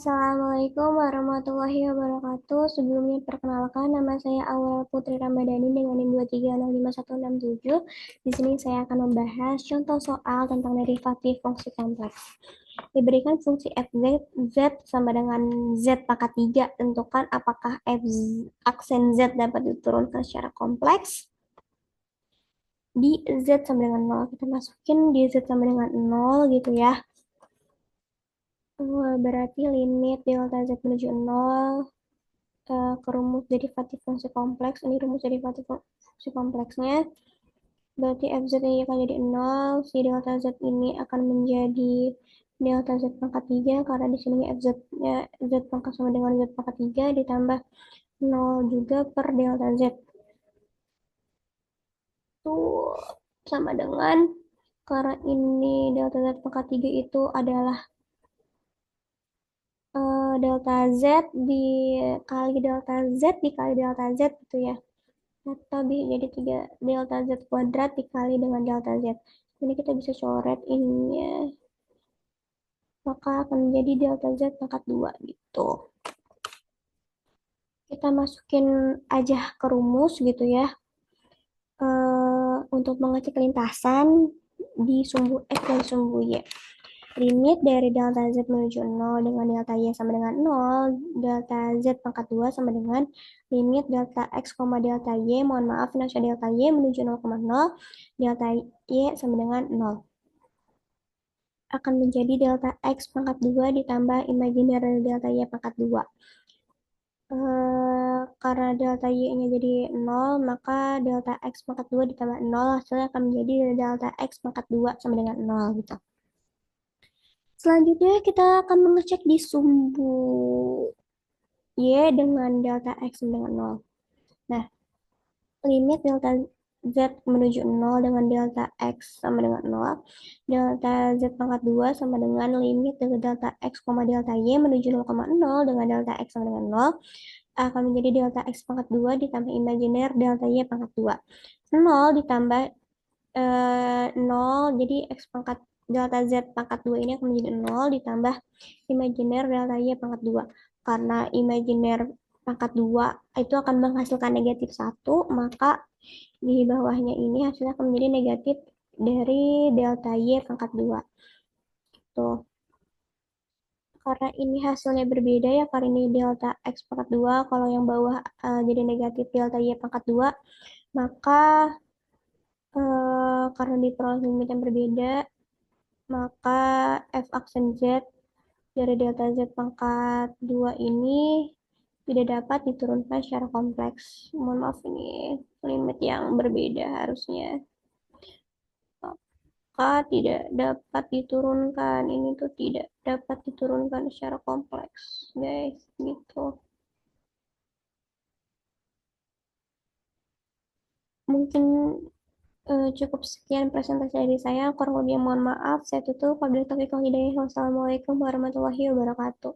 Assalamualaikum warahmatullahi wabarakatuh. Sebelumnya perkenalkan, nama saya Aurel Putri Ramadhani dengan NIM 2305167. Di sini saya akan membahas contoh soal tentang derivatif fungsi kompleks. Diberikan fungsi f z sama dengan z pangkat 3. Tentukan apakah aksen z dapat diturunkan secara kompleks. Di z sama dengan 0. Kita masukin di z sama dengan 0 gitu ya. Berarti limit delta z menuju 0 ke rumus derivatif fungsi kompleks. Ini rumus derivatif fungsi kompleksnya. Berarti fz ini akan jadi 0. Si delta z ini akan menjadi delta z pangkat 3. Karena di sini fz-nya z pangkat sama dengan z pangkat 3 ditambah 0 juga per delta z. Itu sama dengan, karena ini delta z pangkat 3 itu adalah delta z dikali delta z dikali delta z gitu ya, atau jadi 3 delta z kuadrat dikali dengan delta z. Ini kita bisa coret ininya, maka akan menjadi delta z pangkat 2 gitu. Kita masukin aja ke rumus gitu ya. Untuk mengecek lintasan di sumbu X dan sumbu Y. Limit dari delta Z menuju 0 dengan delta Y sama dengan 0, delta Z pangkat 2 sama dengan limit delta X, delta Y, mohon maaf, delta Y menuju 0,0, delta Y sama dengan 0. Akan menjadi delta X pangkat 2 ditambah imajiner delta Y pangkat 2. Karena delta Y-nya jadi 0, maka delta X pangkat 2 ditambah 0, hasilnya akan menjadi delta X pangkat 2 sama dengan 0 gitu. Selanjutnya kita akan mengecek di sumbu Y dengan delta X sama dengan 0. Nah, limit delta Z menuju 0 dengan delta X sama dengan 0. Delta Z pangkat 2 sama dengan limit dari delta X, delta Y menuju 0,0 dengan delta X sama dengan 0. Akan menjadi delta X pangkat 2 ditambah imajiner delta Y pangkat 2. 0 ditambah 0, jadi X pangkat delta Z pangkat 2 ini akan menjadi 0 ditambah imajiner delta Y pangkat 2. Karena imajiner pangkat 2 itu akan menghasilkan negatif 1, maka di bawahnya ini hasilnya akan menjadi negatif dari delta Y pangkat 2. Tuh. Karena ini hasilnya berbeda ya, karena ini delta X pangkat 2, kalau yang bawah jadi negatif delta Y pangkat 2, maka karena diperoleh limit yang berbeda, maka f aksen Z dari delta Z pangkat 2 ini tidak dapat diturunkan secara kompleks. Mohon maaf, ini limit yang berbeda harusnya. Maka tidak dapat diturunkan. Ini tuh tidak dapat diturunkan secara kompleks, guys. Gitu. Mungkin cukup sekian presentasi dari saya. Kurang lebih mohon maaf. Saya tutup. Wabillahi taufiq wal hidayah. Wassalamualaikum warahmatullahi wabarakatuh.